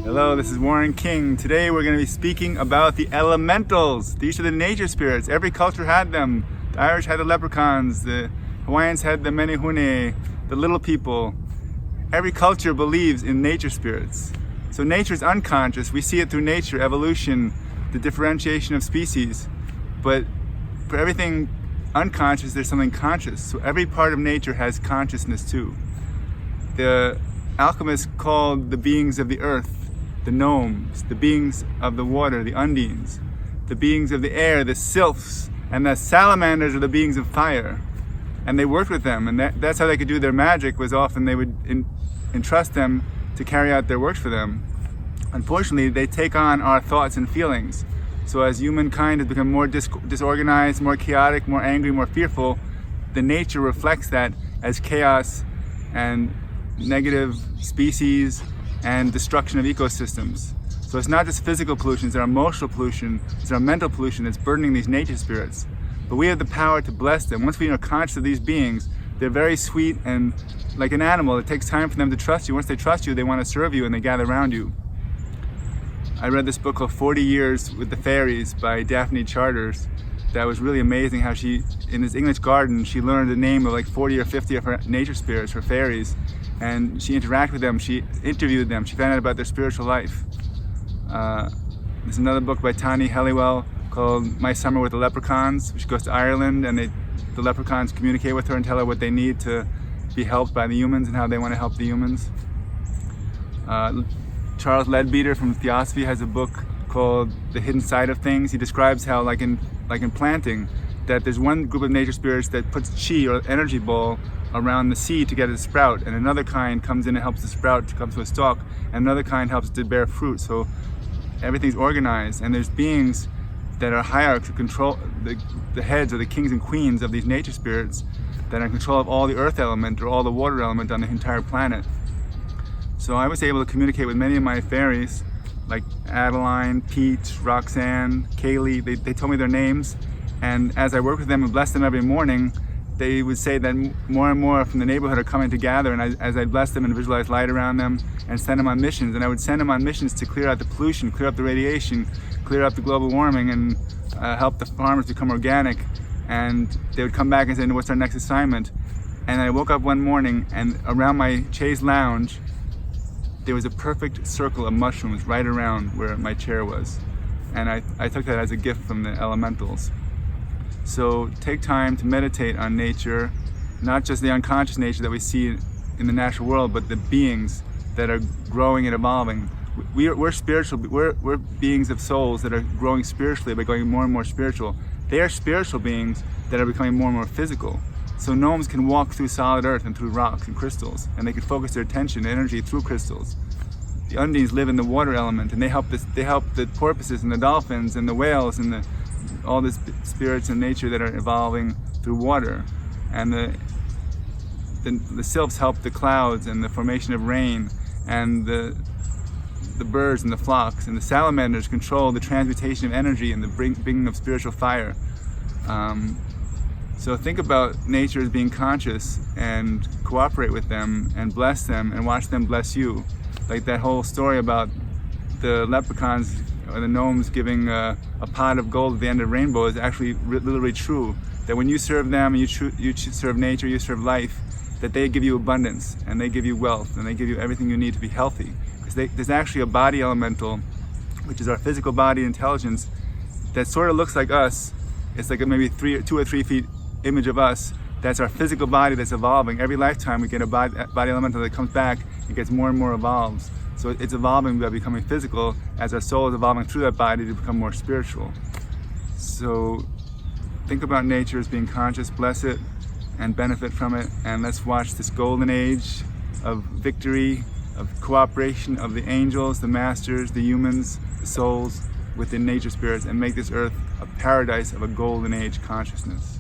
Hello, this is Warren King. Today we're going to be speaking about the elementals. These are the nature spirits. Every culture had them. The Irish had the leprechauns, the Hawaiians had the menehune, the little people. Every culture believes in nature spirits. So nature is unconscious. We see it through nature, evolution, the differentiation of species. But for everything unconscious, there's something conscious. So every part of nature has consciousness too. The alchemists called the beings of the earth the gnomes, the beings of the water, the undines, the beings of the air, the sylphs, and the salamanders are the beings of fire. And they worked with them, and that's how they could do their magic, was often they would entrust them to carry out their works for them. Unfortunately, they take on our thoughts and feelings. So as humankind has become more disorganized, more chaotic, more angry, more fearful, the nature reflects that as chaos and negative species and destruction of ecosystems. So it's not just physical pollution, it's our emotional pollution, it's our mental pollution that's burdening these nature spirits. But we have the power to bless them. Once we are conscious of these beings, they're very sweet, and like an animal, it takes time for them to trust you. Once they trust you, they want to serve you and they gather around you. I read this book called 40 Years with the Fairies by Daphne Charters. That was really amazing how she, in this English garden, she learned the name of like 40 or 50 of her nature spirits, her fairies. And she interacted with them, she interviewed them, she found out about their spiritual life. There's another book by Tani Helliwell called My Summer with the Leprechauns. She goes to Ireland and the leprechauns communicate with her and tell her what they need to be helped by the humans and how they want to help the humans. Charles Leadbeater from Theosophy has a book called The Hidden Side of Things. He describes how, like in planting, that there's one group of nature spirits that puts chi, or energy ball, around the seed to get it to sprout, and another kind comes in and helps the sprout to come to a stalk, and another kind helps to bear fruit. So everything's organized, and there's beings that are hierarchs who control the heads or the kings and queens of these nature spirits that are in control of all the earth element or all the water element on the entire planet. So I was able to communicate with many of my fairies, like Adeline, Peach, Roxanne, Kaylee. They told me their names, and as I worked with them and blessed them every morning, they would say that more and more from the neighborhood are coming to gather, and as I bless them and visualize light around them and send them on missions, and I would send them on missions to clear out the pollution, clear up the radiation, clear up the global warming, and help the farmers become organic. And they would come back and say, what's our next assignment? And I woke up one morning, and around my chaise lounge there was a perfect circle of mushrooms right around where my chair was. And I took that as a gift from the elementals. So take time to meditate on nature, not just the unconscious nature that we see in the natural world, but the beings that are growing and evolving. We're spiritual, we're beings of souls that are growing spiritually by going more and more spiritual. They are spiritual beings that are becoming more and more physical. So gnomes can walk through solid earth and through rocks and crystals, and they can focus their attention and energy through crystals. The undines live in the water element, and they help the porpoises and the dolphins and the whales and all the spirits in nature that are evolving through water. And the sylphs help the clouds and the formation of rain, and the birds and the flocks, and the salamanders control the transmutation of energy and the bringing of spiritual fire. So think about nature as being conscious, and cooperate with them and bless them and watch them bless you. Like that whole story about the leprechauns or the gnomes giving a pot of gold at the end of the rainbow is actually literally true. That when you serve them, and you serve nature, you serve life, that they give you abundance, and they give you wealth, and they give you everything you need to be healthy. Because there's actually a body elemental, which is our physical body intelligence, that sort of looks like us. It's like a maybe 2 or 3 feet image of us. That's our physical body that's evolving. Every lifetime we get a body elemental that comes back, it gets more and more evolved. So it's evolving by becoming physical as our soul is evolving through that body to become more spiritual. So think about nature as being conscious, bless it, and benefit from it. And let's watch this golden age of victory, of cooperation of the angels, the masters, the humans, the souls within nature spirits, and make this earth a paradise of a golden age consciousness.